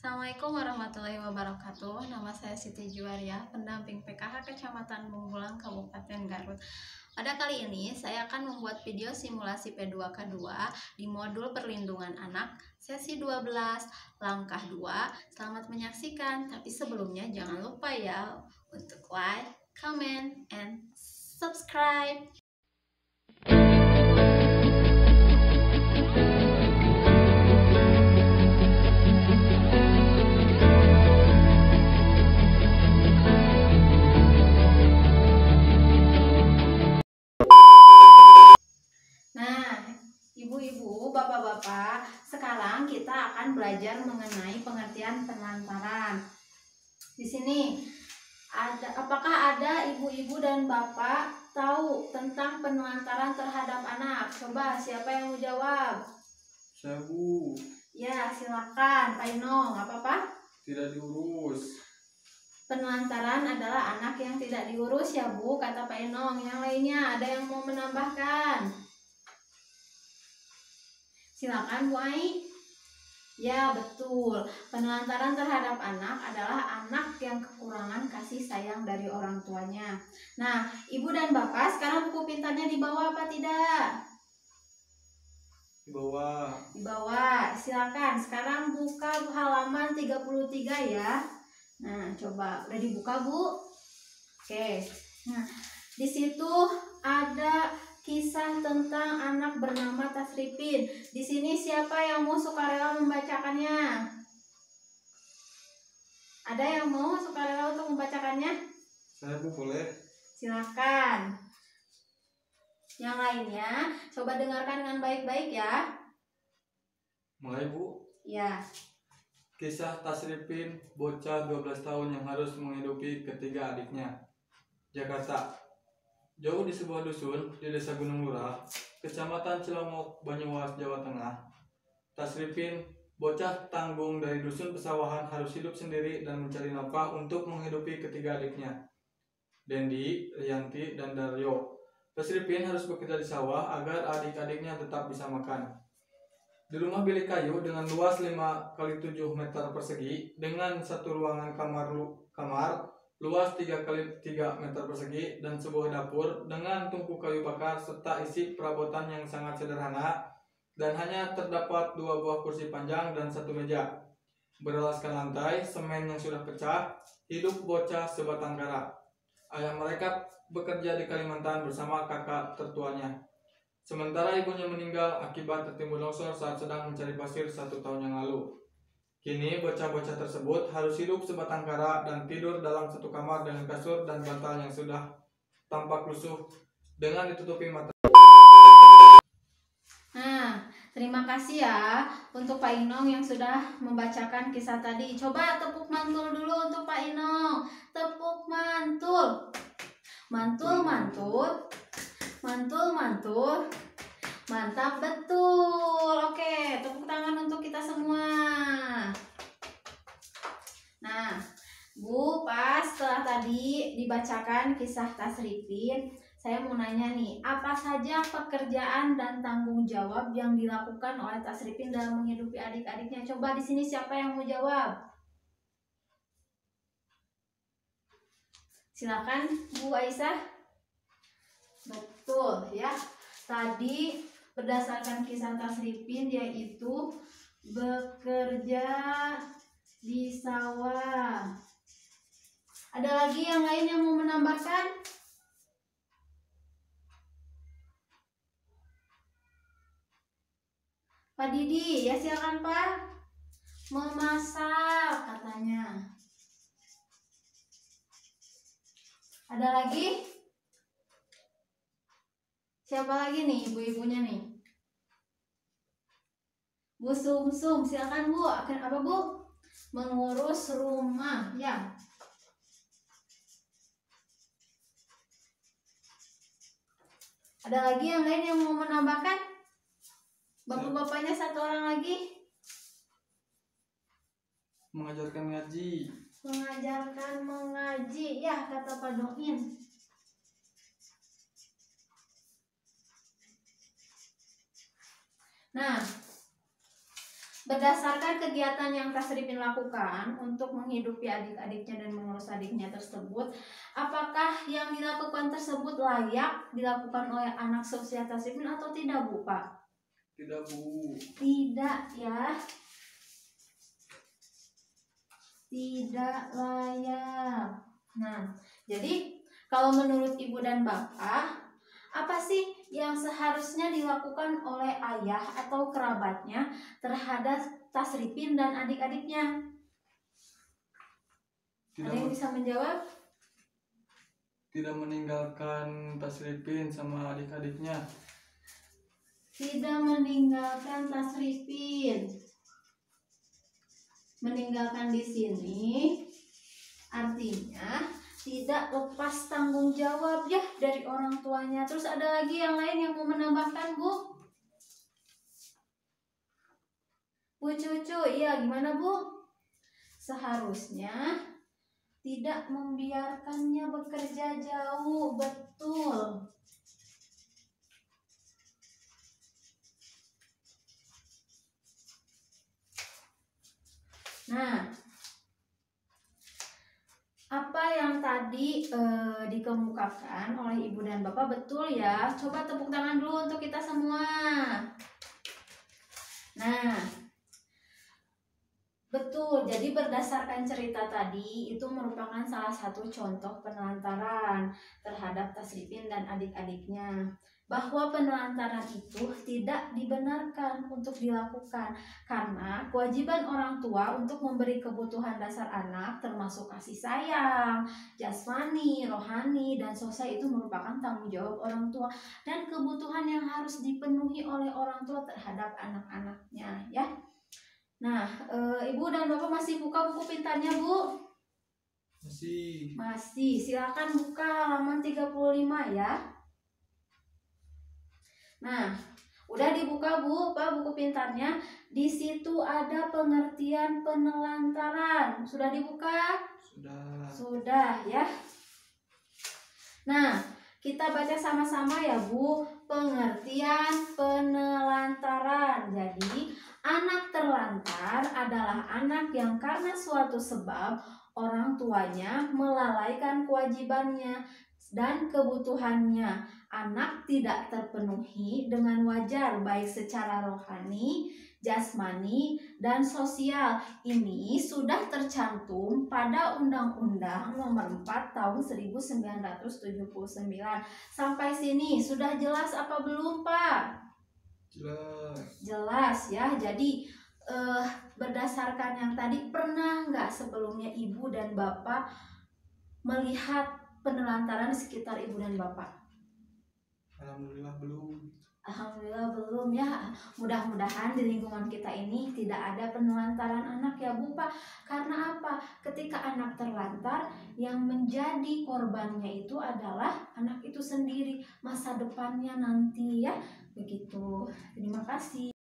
Assalamualaikum warahmatullahi wabarakatuh. Nama saya Siti Juwaria, pendamping PKH Kecamatan Bungbulang, Kabupaten Garut. Pada kali ini saya akan membuat video simulasi P2K2 di modul perlindungan anak sesi 12 langkah 2. Selamat menyaksikan, tapi sebelumnya jangan lupa ya untuk like, comment, and subscribe. Ibu-ibu, bapak-bapak, sekarang kita akan belajar mengenai pengertian penelantaran. Di sini apakah ada ibu-ibu dan bapak tahu tentang penelantaran terhadap anak? Coba siapa yang mau jawab? Saya, Bu. Ya, silakan Pak Inong. Apa-apa? Tidak diurus. Penelantaran adalah anak yang tidak diurus ya, Bu, kata Pak Inong. Yang lainnya ada yang mau menambahkan? Silakan Bu Ai. Ya, betul. Penelantaran terhadap anak adalah anak yang kekurangan kasih sayang dari orang tuanya. Nah, Ibu dan Bapak, sekarang buku pintarnya dibawa apa tidak? Dibawa. Dibawa. Silakan. Sekarang buka halaman 33 ya. Nah, coba. Udah dibuka, Bu? Oke. Nah, di situ ada kisah tentang anak bernama Tasripin. Di sini siapa yang mau sukarela membacakannya? Ada yang mau sukarela untuk membacakannya? Saya, Bu, boleh. Silakan. Yang lainnya, coba dengarkan dengan baik-baik ya. Mulai, Bu. Ya. Kisah Tasripin, bocah 12 tahun yang harus menghidupi ketiga adiknya. Jakarta. Jauh di sebuah dusun di desa Gunung Lurah, Kecamatan Cilongok, Banyumas, Jawa Tengah, Tasripin, bocah tanggung dari dusun pesawahan, harus hidup sendiri dan mencari nafkah untuk menghidupi ketiga adiknya, Dendi, Rianti, dan Daryo. Tasripin harus bekerja di sawah agar adik-adiknya tetap bisa makan. Di rumah bilik kayu dengan luas 5x7 meter persegi dengan satu ruangan kamar luas 3x3 meter persegi dan sebuah dapur dengan tungku kayu bakar serta isi perabotan yang sangat sederhana dan hanya terdapat 2 buah kursi panjang dan 1 meja. Beralaskan lantai semen yang sudah pecah, hidup bocah sebatang kara. Ayah mereka bekerja di Kalimantan bersama kakak tertuanya. Sementara ibunya meninggal akibat tertimbun longsor saat sedang mencari pasir 1 tahun yang lalu. Kini bocah-bocah tersebut harus hidup sebatang kara dan tidur dalam satu kamar dengan kasur dan bantal yang sudah tampak lusuh dengan ditutupi mata. Nah, terima kasih ya untuk Pak Inong yang sudah membacakan kisah tadi. Coba tepuk mantul dulu untuk Pak Inong. Tepuk mantul. Mantul, mantul. Mantul, mantul. Mantap, betul. Oke, tepuk tangan untuk kita semua. Nah, Bu, pas setelah tadi dibacakan kisah Tasripin, saya mau nanya nih, apa saja pekerjaan dan tanggung jawab yang dilakukan oleh Tasripin dalam menghidupi adik-adiknya? Coba di sini siapa yang mau jawab? Silakan, Bu Aisyah. Betul ya. Tadi berdasarkan kisah Tasripin yaitu bekerja di sawah. Ada lagi yang lain yang mau menambahkan? Pak Didi, ya silakan Pak. Memasak katanya. Ada lagi? Siapa lagi nih ibu-ibunya nih? Bu Sumsum, silakan Bu. Akan apa Bu? Mengurus rumah, ya. Ada lagi yang lain yang mau menambahkan? Bapak-bapaknya satu orang lagi. Mengajarkan ngaji. Mengajarkan mengaji, ya kata Pak Doin. Nah, Berdasarkan kegiatan yang Tasripin lakukan untuk menghidupi adik-adiknya dan mengurus adiknya tersebut, apakah yang dilakukan tersebut layak dilakukan oleh anak seusia Tasripin atau tidak, Bu, Pak? Tidak, Bu. Tidak ya. Tidak layak. Nah, jadi kalau menurut Ibu dan Bapak, apa sih yang seharusnya dilakukan oleh ayah atau kerabatnya terhadap Tasripin dan adik-adiknya? Ada yang bisa menjawab? Tidak meninggalkan Tasripin sama adik-adiknya. Tidak meninggalkan Tasripin. Meninggalkan di sini artinya tidak lepas tanggung jawab ya dari orang tuanya. Terus ada lagi yang lain yang mau menambahkan, Bu? Bu Cucu, iya gimana, Bu? Seharusnya tidak membiarkannya bekerja jauh, betul. Nah, apa yang tadi dikemukakan oleh Ibu dan Bapak betul ya? Coba tepuk tangan dulu untuk kita semua. Nah, betul. Jadi berdasarkan cerita tadi itu merupakan salah satu contoh penelantaran terhadap Tasripin dan adik-adiknya. Bahwa penelantaran itu tidak dibenarkan untuk dilakukan karena kewajiban orang tua untuk memberi kebutuhan dasar anak termasuk kasih sayang, jasmani, rohani, dan sosial itu merupakan tanggung jawab orang tua dan kebutuhan yang harus dipenuhi oleh orang tua terhadap anak-anaknya ya. Nah, Ibu dan Bapak masih buka buku pintarnya, Bu? Masih. Silakan buka halaman 35 ya. Nah, udah dibuka, Bu, Pak, buku pintarnya. Di situ ada pengertian penelantaran. Sudah dibuka? Sudah ya. Nah, kita baca sama-sama ya, Bu. Pengertian penelantaran. Jadi, anak terlantar adalah anak yang karena suatu sebab orang tuanya melalaikan kewajibannya dan kebutuhannya. Anak tidak terpenuhi dengan wajar baik secara rohani, jasmani, dan sosial. Ini sudah tercantum pada Undang-Undang Nomor 4 Tahun 1979. Sampai sini sudah jelas apa belum, Pak? Jelas ya. Jadi berdasarkan yang tadi, pernah nggak sebelumnya Ibu dan Bapak melihat penelantaran di sekitar Ibu dan Bapak? Alhamdulillah belum. Alhamdulillah belum ya. Mudah-mudahan di lingkungan kita ini tidak ada penelantaran anak ya, Bu, Pak. Karena apa? Ketika anak terlantar, yang menjadi korbannya itu adalah anak itu sendiri, masa depannya nanti ya. Begitu. Terima kasih.